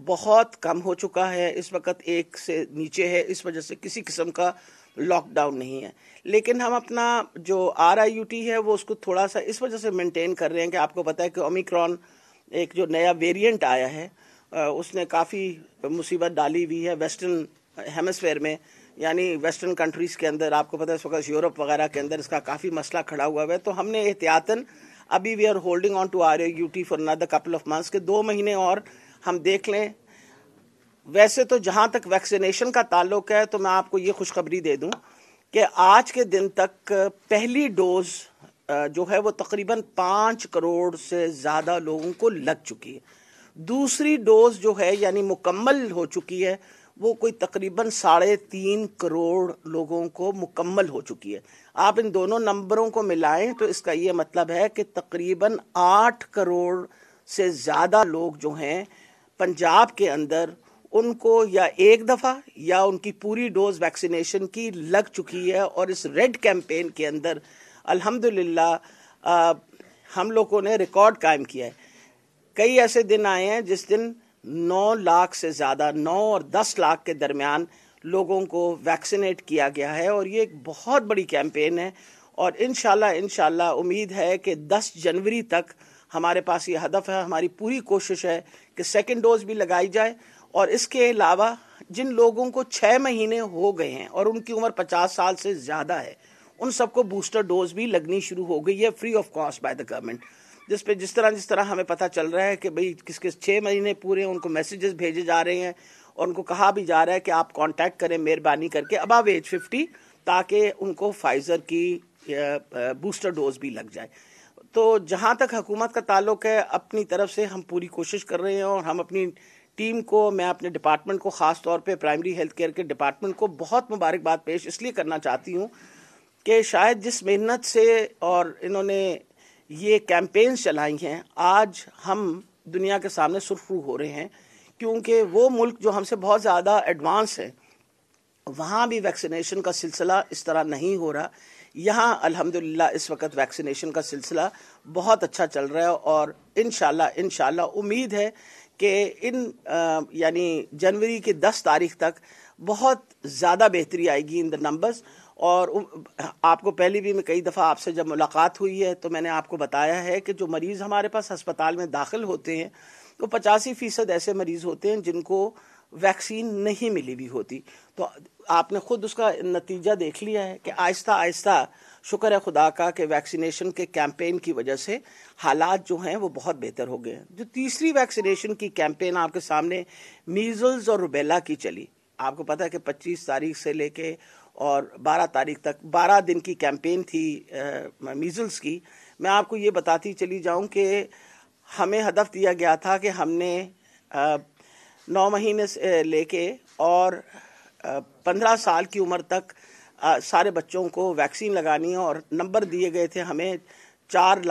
بہت کم ہو چکا ہے، اس وقت 1 سے نیچے ہے، اس وجہ سے کسی قسم کا لاک ڈاؤن نہیں ہے. لیکن ہم اپنا جو RIUT ہے وہ اس کو تھوڑا سا اس وجہ سے مینٹین کر رہے ہیں کہ آپ کو پتہ ہے کہ اومیکرون ایک جو نیا ویریئنٹ آیا ہے اس نے کافی مصیبت ڈالی ہوئی ہے ویسٹرن ہیمسفیئر میں، یعنی ویسٹرن کنٹریز کے اندر. آپ کو پتہ ہے اس وقت یورپ وغیرہ کے اندر اس کا کافی مسئلہ کھڑا ہوا ہے. تو ہم نے احتیاطاً ابھی we are holding on to RIUT for another couple of months کہ 2 مہینے اور ہم دیکھ لیں. ویسے تو جہاں تک ویکسینیشن کا تعلق ہے تو میں آپ کو یہ خوشخبری دے دوں کہ آج کے دن تک پہلی ڈوز جو ہے وہ تقریباً 5 کروڑ سے زیادہ لوگوں کو لگ چکی ہے. دوسری ڈوز جو ہے یعنی مکمل ہو چکی ہے وہ کوئی تقریباً 3.5 کروڑ لوگوں کو مکمل ہو چکی ہے. آپ ان دونوں نمبروں کو ملائیں تو اس کا یہ مطلب ہے کہ تقریباً 8 کروڑ سے زیادہ لوگ جو ہیں پنجاب کے اندر ان کو یا ایک دفعہ یا ان کی پوری ڈوز ویکسینیشن کی لگ چکی ہے. اور اس ریڈ کیمپین کے اندر الحمدللہ ہم لوگوں نے ریکارڈ قائم کیا ہے. کئی ایسے دن آئے ہیں جس دن 9 لاکھ سے زیادہ 9 اور 10 لاکھ کے درمیان لوگوں کو ویکسینیٹ کیا گیا ہے. اور یہ ایک بہت بڑی کیمپین ہے اور انشاءاللہ امید ہے کہ 10 جنوری تک ہمارے پاس یہ ہدف ہے. ہماری پوری کوشش ہے کہ سیکنڈ ڈوز بھی لگائی جائے اور اس کے علاوہ جن لوگوں کو 6 مہینے ہو گئے ہیں اور ان کی عمر 50 سال سے زیادہ ہے ان سب کو بوسٹر ڈوز بھی لگنی شروع ہو گئی ہے free of cost by the government. جس طرح ہمیں پتہ چل رہا ہے کہ بھئی کس 6 مہینے پورے ان کو میسیجز بھیجے جا رہے ہیں اور ان کو کہا بھی جا رہا ہے کہ آپ کانٹیکٹ کریں مہربانی کر کے ابو ایج 50 تاکہ ان کو فائزر کی بوسٹر ڈوز بھی لگ جائے. تو جہاں تک حکومت کا تعلق ہے اپنی طرف سے ہم پوری کوشش کر رہے ہیں اور ہم اپنی ٹیم کو، میں اپنے ڈپارٹمنٹ کو خاص طور پہ پرائمری ہیلتھ کیئر کے ڈپارٹمنٹ کو بہت مبارکباد پیش اس لیے کرنا چاہتی ہوں کہ شاید جس محنت سے اور انہوں نے یہ کیمپینز چلائی ہیں آج ہم دنیا کے سامنے سرخرو ہو رہے ہیں. کیونکہ وہ ملک جو ہم سے بہت زیادہ ایڈوانس ہے وہاں بھی ویکسینیشن کا سلسلہ اس طرح نہیں ہو رہا. یہاں الحمدللہ اس وقت ویکسینیشن کا سلسلہ بہت اچھا چل رہا ہے اور انشاءاللہ امید ہے کہ یعنی جنوری کی 10 تاریخ تک بہت زیادہ بہتری آئے گی ان دا نمبرز. اور آپ کو پہلے بھی میں کئی دفعہ آپ سے جب ملاقات ہوئی ہے تو میں نے آپ کو بتایا ہے کہ جو مریض ہمارے پاس ہسپتال میں داخل ہوتے ہیں تو 85% ایسے مریض ہوتے ہیں جن کو ویکسین نہیں ملی بھی ہوتی. تو آپ نے خود اس کا نتیجہ دیکھ لیا ہے کہ آہستہ آہستہ شکر ہے خدا کا کہ ویکسینیشن کے کیمپین کی وجہ سے حالات جو ہیں وہ بہت بہتر ہو گئے ہیں. جو تیسری ویکسینیشن کی کیمپین آپ کے سامنے میزلز اور روبیلا کی چلی، آپ کو پتہ ہے کہ 25 تاریخ سے لے کے اور 12 تاریخ تک 12 دن کی کیمپین تھی میزلز کی. میں آپ کو یہ بتاتی چلی جاؤں کہ ہمیں ہدف دیا گیا تھا کہ ہم نے 9 مہینے سے لے کے اور 15 سال کی عمر تک سارے بچوں کو ویکسین لگانی ہے اور نمبر دیے گئے تھے ہمیں 4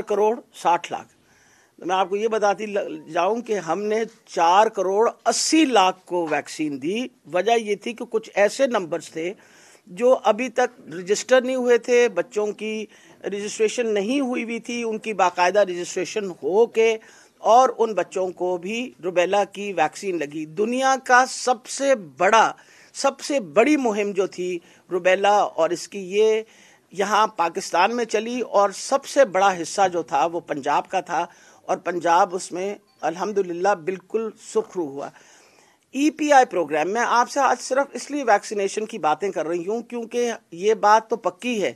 کروڑ 60 لاکھ. میں آپ کو یہ بتاتی جاؤں کہ ہم نے 4 کروڑ 80 لاکھ کو ویکسین دی. وجہ یہ تھی کہ کچھ ایسے نمبرز تھے جو ابھی تک رجسٹر نہیں ہوئے تھے، بچوں کی رجسٹریشن نہیں ہوئی تھی، ان کی باقاعدہ رجسٹریشن ہو کے اور ان بچوں کو بھی روبیلا کی ویکسین لگی. دنیا کا سب سے بڑی مہم جو تھی روبیلا اور اس کی یہ یہاں پاکستان میں چلی اور سب سے بڑا حصہ جو تھا وہ پنجاب کا تھا اور پنجاب اس میں الحمدللہ بالکل سرخرو ہوا. EPI پروگرام میں آپ سے آج صرف اس لیے ویکسینیشن کی باتیں کر رہی ہوں کیونکہ یہ بات تو پکی ہے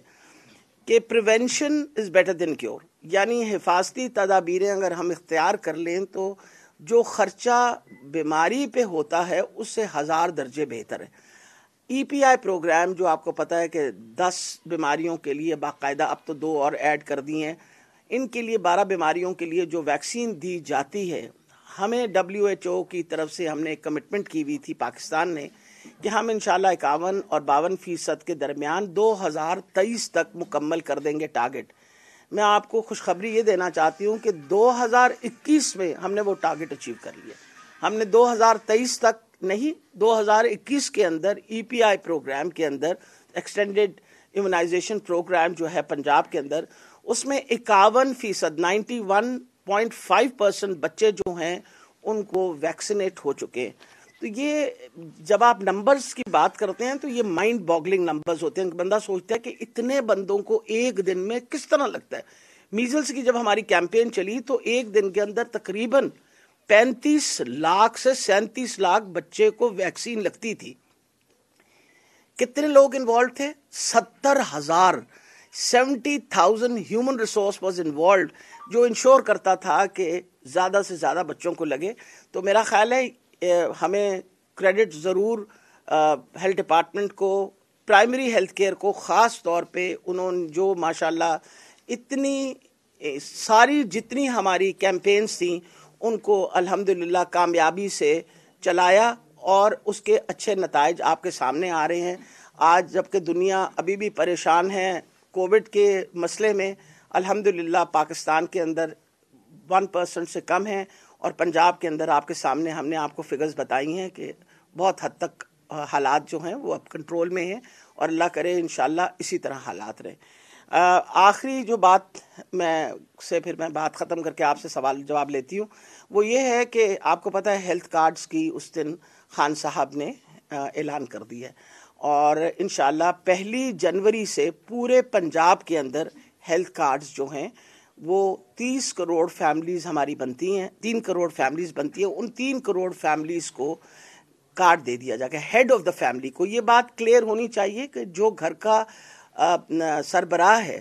کہ prevention is better than cure, یعنی حفاظتی تدابیریں اگر ہم اختیار کر لیں تو جو خرچہ بیماری پہ ہوتا ہے اس سے 1000 درجے بہتر ہے. EPI پروگرام جو آپ کو پتہ ہے کہ 10 بیماریوں کے لیے باقاعدہ اب تو 2 اور ایڈ کر دی ہیں، ان کے لیے 12 بیماریوں کے لیے جو ویکسین دی جاتی ہے. ہمیں WHO کی طرف سے ہم نے ایک کمٹمنٹ کی ہوئی تھی پاکستان نے کہ ہم انشاءاللہ 51 اور 52% کے درمیان 2023 تک مکمل کر دیں گے ٹارگٹ. میں آپ کو خوشخبری یہ دینا چاہتی ہوں کہ 2021 میں ہم نے وہ ٹارگٹ اچیو کر لیا. ہم نے 2023 تک نہیں 2021 کے اندر EPI پروگرام کے اندر ایکسٹینڈیڈ امیونائزیشن پروگرام جو ہے پنجاب کے اندر اس میں 51% 0.5% بچے جو ہیں ان کو ویکسینیٹ ہو چکے ہیں. تو یہ جب آپ نمبرز کی بات کرتے ہیں تو یہ مائنڈ باگلنگ نمبرز ہوتے ہیں. بندہ سوچتا ہے کہ اتنے بندوں کو ایک دن میں کس طرح لگتا ہے. میزلز کی جب ہماری کیمپین چلی تو ایک دن کے اندر تقریباً 35 لاکھ سے 37 لاکھ بچے کو ویکسین لگتی تھی. کتنے لوگ انوالو تھے؟ 70,000. 70,000 ہیومن ریسورس واز انوالوڈ جو انشور کرتا تھا کہ زیادہ سے زیادہ بچوں کو لگے. تو میرا خیال ہے ہمیں کریڈٹ ضرور ہیلتھ ڈپارٹمنٹ کو، پرائمری ہیلتھ کیئر کو خاص طور پہ، انہوں نے جو ماشاءاللہ اتنی ساری جتنی ہماری کیمپینز تھیں ان کو الحمدللہ کامیابی سے چلایا اور اس کے اچھے نتائج آپ کے سامنے آ رہے ہیں. آج جبکہ دنیا ابھی بھی پریشان ہے کووڈ کے مسئلے میں، الحمدللہ پاکستان کے اندر 1% سے کم ہے، اور پنجاب کے اندر آپ کے سامنے ہم نے آپ کو فگرز بتائی ہیں کہ بہت حد تک حالات جو ہیں وہ اب کنٹرول میں ہیں، اور اللہ کرے انشاءاللہ اسی طرح حالات رہیں. آخری جو بات پھر میں بات ختم کر کے آپ سے سوال جواب لیتی ہوں، وہ یہ ہے کہ آپ کو پتہ ہے ہیلتھ کارڈز کی اس دن خان صاحب نے اعلان کر دیا ہے، اور انشاءاللہ 1 جنوری سے پورے پنجاب کے اندر ہیلتھ کارڈز جو ہیں وہ 30 کروڑ فیملیز ہماری بنتی ہیں، 3 کروڑ فیملیز بنتی ہیں. ان 3 کروڑ فیملیز کو کارڈ دے دیا جائے گا. ہیڈ آف دا فیملی کو یہ بات کلیئر ہونی چاہیے کہ جو گھر کا سربراہ ہے،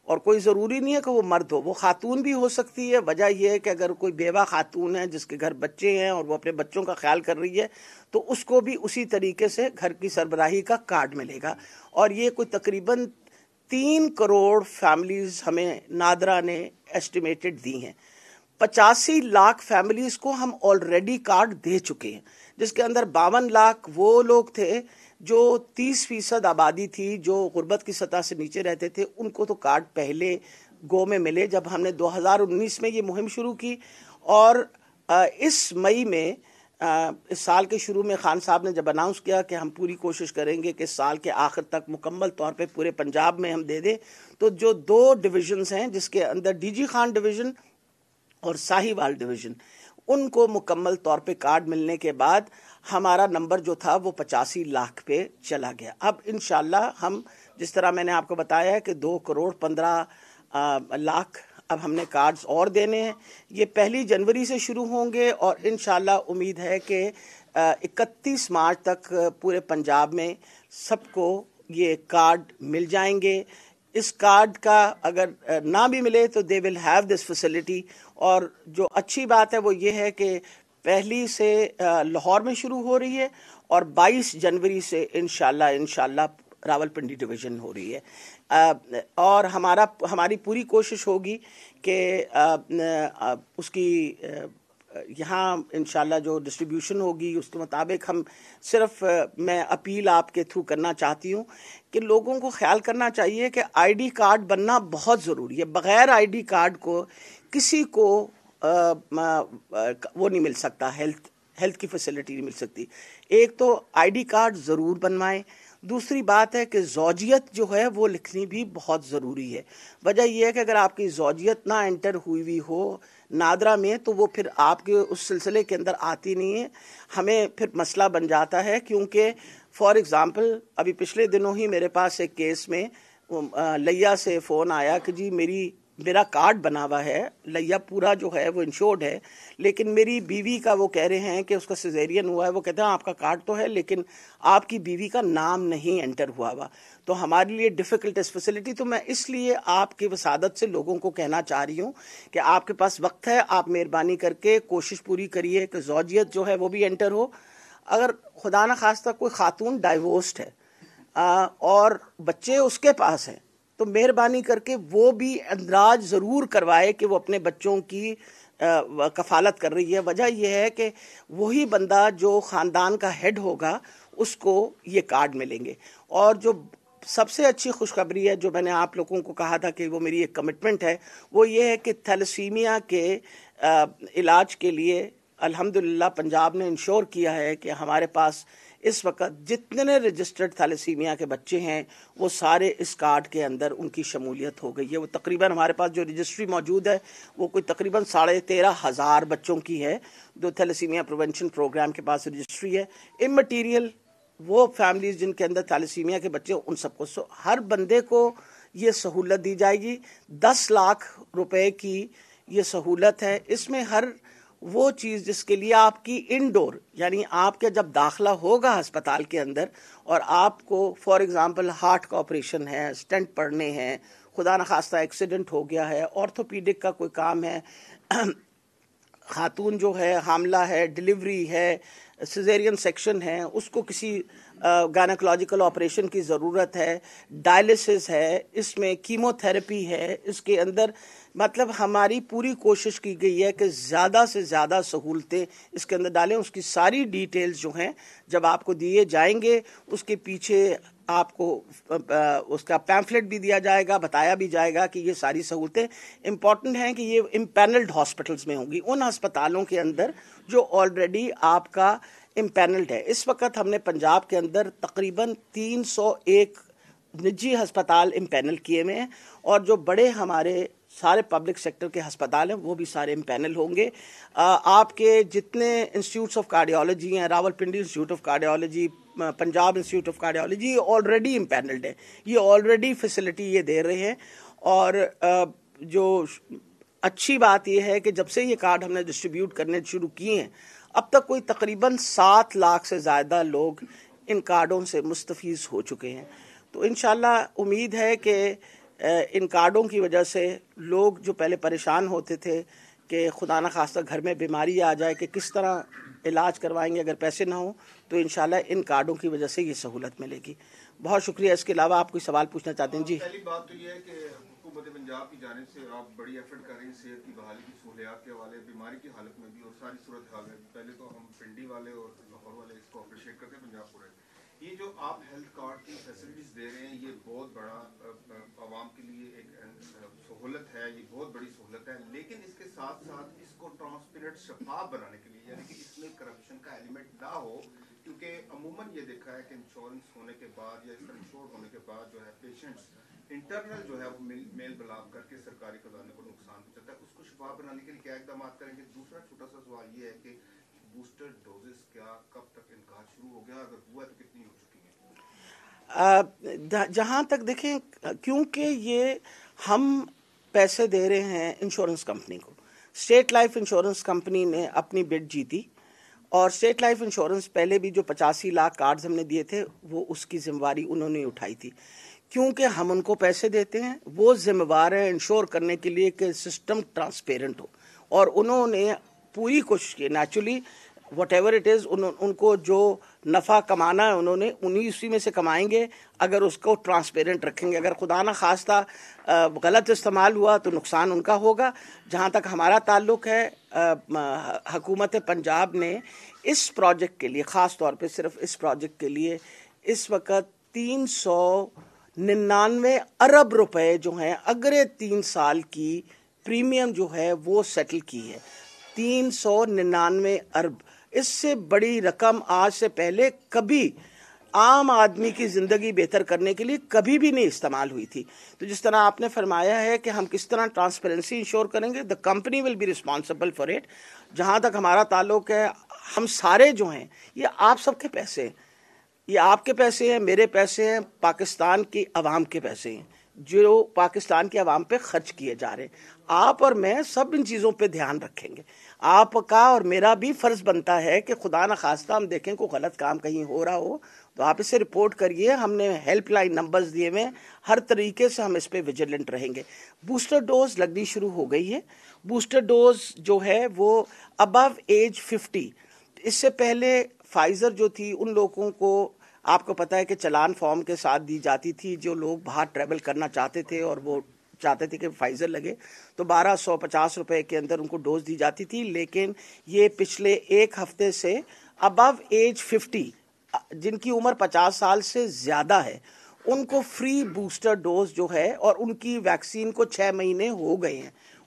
اور کوئی ضروری نہیں ہے کہ وہ مرد ہو، وہ خاتون بھی ہو سکتی ہے. وجہ یہ ہے کہ اگر کوئی بیوہ خاتون ہے جس کے گھر بچے ہیں اور وہ اپنے بچوں کا خیال کر رہی ہے تو اس کو بھی اسی طریقے سے گھر کی سربراہی کا کارڈ ملے گا. اور یہ کوئی تقریباً 3 کروڑ فیملیز ہمیں نادرا نے ایسٹیمیٹڈ دی ہیں. 85 لاکھ فیملیز کو ہم آلریڈی کارڈ دے چکے ہیں، جس کے اندر 52 لاکھ وہ لوگ تھے جو 30% آبادی تھی جو غربت کی سطح سے نیچے رہتے تھے. ان کو تو کارڈ پہلے گو میں ملے جب ہم نے 2019 میں یہ مہم شروع کی. اور اس مئی میں اس سال کے شروع میں خان صاحب نے جب اناؤنس کیا کہ ہم پوری کوشش کریں گے کہ سال کے آخر تک مکمل طور پہ پورے پنجاب میں ہم دے دیں، تو جو 2 ڈویژنز ہیں جس کے اندر ڈی جی خان ڈویژن اور ساہیوال ڈویژن، ان کو مکمل طور پہ کارڈ ملنے کے بعد ہمارا نمبر جو تھا وہ 85 لاکھ پہ چلا گیا. اب انشاءاللہ ہم جس طرح میں نے آپ کو بتایا ہے کہ 2 کروڑ 15 لاکھ اب ہم نے کارڈز اور دینے ہیں. یہ 1 جنوری سے شروع ہوں گے، اور انشاءاللہ امید ہے کہ 31 مارچ تک پورے پنجاب میں سب کو یہ کارڈ مل جائیں گے. اس کارڈ کا اگر نہ بھی ملے تو دے ول ہیو دس فیسلٹی. اور جو اچھی بات ہے وہ یہ ہے کہ 1 سے لاہور میں شروع ہو رہی ہے، اور 22 جنوری سے انشاءاللہ راولپنڈی ڈویژن ہو رہی ہے. اور ہماری پوری کوشش ہوگی کہ اس کی یہاں انشاءاللہ جو ڈسٹریبیوشن ہوگی اس کے مطابق ہم صرف میں اپیل آپ کے تھرو کرنا چاہتی ہوں کہ لوگوں کو خیال کرنا چاہیے کہ آئی ڈی کارڈ بننا بہت ضروری ہے. بغیر آئی ڈی کارڈ کو کسی کو وہ نہیں مل سکتا، ہیلتھ کی فیسلٹی نہیں مل سکتی. ایک تو آئی ڈی کارڈ ضرور بنوائیں. دوسری بات ہے کہ زوجیت جو ہے وہ لکھنی بھی بہت ضروری ہے. وجہ یہ ہے کہ اگر آپ کی زوجیت نہ انٹر ہوئی ہو نادرا میں تو وہ پھر آپ کے اس سلسلے کے اندر آتی نہیں ہے. ہمیں پھر مسئلہ بن جاتا ہے، کیونکہ فار ایگزامپل ابھی پچھلے دنوں ہی میرے پاس ایک کیس میں لیا سے فون آیا کہ جی میرا کارڈ بنا ہوا ہے، لیا پورا جو ہے وہ انشورڈ ہے، لیکن میری بیوی کا وہ کہہ رہے ہیں کہ اس کا سیزیرین ہوا ہے. وہ کہتے ہیں آپ کا کارڈ تو ہے لیکن آپ کی بیوی کا نام نہیں انٹر ہوا ہوا. تو ہمارے لیے ڈیفیکلٹ اس فیسلٹی. تو میں اس لیے آپ کی وسادت سے لوگوں کو کہنا چاہ رہی ہوں کہ آپ کے پاس وقت ہے، آپ مہربانی کر کے کوشش پوری کریے کہ زوجیت جو ہے وہ بھی انٹر ہو. اگر خدا نہ خواستہ کوئی خاتون ڈائیورسڈ ہے اور بچے اس کے پاس ہیں تو مہربانی کر کے وہ بھی اندراج ضرور کروائے کہ وہ اپنے بچوں کی کفالت کر رہی ہے. وجہ یہ ہے کہ وہی بندہ جو خاندان کا ہیڈ ہوگا اس کو یہ کارڈ ملیں گے. اور جو سب سے اچھی خوشخبری ہے جو میں نے آپ لوگوں کو کہا تھا کہ وہ میری ایک کمٹمنٹ ہے، وہ یہ ہے کہ تھیلیسیمیا کے علاج کے لیے الحمدللہ پنجاب نے انشور کیا ہے کہ ہمارے پاس اس وقت جتنے رجسٹرڈ تھیلیسیمیا کے بچے ہیں وہ سارے اس کارڈ کے اندر ان کی شمولیت ہو گئی ہے. وہ تقریباً ہمارے پاس جو رجسٹری موجود ہے وہ کوئی تقریباً 13,500 بچوں کی ہے جو تھیلیسیمیا پریونشن پروگرام کے پاس رجسٹری ہے. امٹیریل وہ فیملیز جن کے اندر تھیلیسیمیا کے بچے ان سب کو ہر بندے کو یہ سہولت دی جائے گی. 10 لاکھ روپے کی یہ سہولت ہے. اس میں ہر وہ چیز جس کے لیے آپ کی انڈور یعنی آپ کے جب داخلہ ہوگا ہسپتال کے اندر اور آپ کو فار ایگزامپل ہارٹ کا آپریشن ہے, اسٹنٹ پڑنے ہیں, خدا نخواستہ ایکسیڈنٹ ہو گیا ہے, آرتھوپیڈک کا کوئی کام ہے, خاتون جو ہے حاملہ ہے, ڈیلیوری ہے, سیزیرین سیکشن ہے, اس کو کسی گائنیکولوجیکل آپریشن کی ضرورت ہے, ڈائلسس ہے, اس میں کیمو تھراپی ہے, اس کے اندر مطلب ہماری پوری کوشش کی گئی ہے کہ زیادہ سے زیادہ سہولتیں اس کے اندر ڈالیں. اس کی ساری ڈیٹیلز جو ہیں جب آپ کو دیے جائیں گے اس کے پیچھے آپ کو اس کا پیمفلٹ بھی دیا جائے گا, بتایا بھی جائے گا کہ یہ ساری سہولتیں امپورٹنٹ ہیں کہ یہ امپینلڈ ہاسپٹلز میں ہوں گی, ان ہسپتالوں کے اندر جو آلریڈی آپ کا امپینلڈ ہے. اس وقت ہم نے پنجاب کے اندر تقریباً 301 نجی ہسپتال امپینل کیے ہوئے ہیں اور جو بڑے ہمارے سارے پبلک سیکٹر کے ہسپتال ہیں وہ بھی سارے امپینل ہوں گے. آپ کے جتنے انسٹیٹیوٹس آف کارڈیالوجی ہیں, Rawal Pindi institute of cardiology, Punjab institute of cardiology, یہ آلریڈی امپینلڈ ہے, یہ آلریڈی فیسلٹی یہ دے رہے ہیں. اور جو اچھی بات یہ ہے کہ جب سے یہ کارڈ ہم نے ڈسٹریبیوٹ کرنے شروع کیے ہیں اب تک کوئی تقریباً 7 لاکھ سے زیادہ لوگ ان کارڈوں سے مستفیض ہو چکے ہیں. تو انشاءاللہ امید ہے کہ ان کارڈوں کی وجہ سے لوگ جو پہلے پریشان ہوتے تھے کہ خدا نخواستہ گھر میں بیماری آ جائے کہ کس طرح علاج کروائیں گے اگر پیسے نہ ہوں, تو انشاءاللہ ان کارڈوں کی وجہ سے یہ سہولت ملے گی. بہت شکریہ. اس کے علاوہ آپ کوئی سوال پوچھنا چاہتے ہیں؟ جی. پہلی بات تو یہ ہے کہ حکومت پنجاب کی جانب سے آپ بڑی ایفرٹ کر رہے ہیں صحت کی بحالی کی سہولیات کے حوالے, بیماری کی حالت میں بھی اور ساری صورت حال میں. پہلے تو ہم پنڈی والے اور لاہور والے اس کو اپریشیٹ کرتے ہیں پنجاب پورے. یہ جو آپ ہیلتھ کارڈ کی فیسلٹیز دے رہے ہیں یہ بہت بڑا عوام کے لیے ایک سہولت ہے, یہ بہت بڑی سہولت ہے, لیکن اس کے ساتھ ساتھ اس کو ٹرانسپیرنٹ شفاف بنانے کے لیے یعنی کہ اس میں کرپشن کا ایلیمنٹ نہ ہو, کیونکہ عموماً یہ دیکھا ہے کہ انشورنس ہونے کے بعد یا اس طرح انشور ہونے کے بعد جو ہے پیشنٹس انٹرنل جو ہے وہ میل بلاغ کر کے سرکاری خزانے کو نقصان پہنچاتا ہے. اس کو شفاف بنانے کے لیے کیا اقدامات کریں گے؟ دوسرا چھوٹا سا سوال یہ ہے کہ بوسٹر ڈوزز کیا کب تک ان کا شروع ہو گیا, اگر ہوا ہے تو کتنی ہو چکی ہیں؟ جہاں تک دیکھیں کیونکہ یہ ہم پیسے دے رہے ہیں انشورنس کمپنی کو, اسٹیٹ لائف انشورنس کمپنی نے اپنی بڈ جیتی اور اسٹیٹ لائف انشورنس پہلے بھی جو 85 لاکھ کارڈز ہم نے دیے تھے وہ اس کی ذمہ داری انہوں نے اٹھائی تھی. کیونکہ ہم ان کو پیسے دیتے ہیں وہ ذمہ دار ہیں انشور کرنے کے لیے کہ سسٹم ٹرانسپیرنٹ ہو, اور انہوں نے پوری کوشش کی. Naturally whatever it is ان کو جو نفع کمانا ہے انہوں نے اسی میں سے کمائیں گے اگر اس کو ٹرانسپیرنٹ رکھیں گے. اگر خدا نہ خواستہ غلط استعمال ہوا تو نقصان ان کا ہوگا. جہاں تک ہمارا تعلق ہے حکومت پنجاب نے اس پروجیکٹ کے لیے خاص طور پہ صرف اس پروجیکٹ کے لیے اس وقت 399 ارب روپے جو ہیں اگلے 3 سال کی پریمیم جو ہے وہ سیٹل کی ہے. 399 ارب, اس سے بڑی رقم آج سے پہلے کبھی عام آدمی کی زندگی بہتر کرنے کے لیے کبھی بھی نہیں استعمال ہوئی تھی. تو جس طرح آپ نے فرمایا ہے کہ ہم کس طرح ٹرانسپیرنسی انشور کریں گے, the company will be responsible for it. جہاں تک ہمارا تعلق ہے ہم سارے جو ہیں یہ آپ سب کے پیسے ہیں, یہ آپ کے پیسے ہیں, میرے پیسے ہیں, پاکستان کی عوام کے پیسے ہیں جو پاکستان کی عوام پہ خرچ کیے جا رہے ہیں. آپ اور میں سب ان چیزوں پہ دھیان رکھیں گے. آپ کا اور میرا بھی فرض بنتا ہے کہ خدا نہ خواستہ ہم دیکھیں کوئی غلط کام کہیں ہو رہا ہو تو آپ اسے رپورٹ کریے. ہم نے ہیلپ لائن نمبرز دیے ہوئے, ہر طریقے سے ہم اس پہ ویجیلنٹ رہیں گے. بوسٹر ڈوز لگنی شروع ہو گئی ہے. بوسٹر ڈوز جو ہے وہ ابو ایج 50. اس سے پہلے فائزر جو تھی ان لوگوں کو آپ کو پتا ہے کہ چلان فارم کے ساتھ دی جاتی تھی. جو لوگ باہر ٹریول کرنا چاہتے تھے اور وہ چاہتے تھے کہ فائزر لگے تو 1250 روپے کے اندر ان کو ڈوز دی جاتی تھی. لیکن یہ پچھلے 1 ہفتے سے ابو ایج 50 جن کی عمر 50 سال سے زیادہ ہے ان کو فری بوسٹر ڈوز جو ہے, اور ان کی ویکسین کو 6 مہینے ہو گئے ہیں,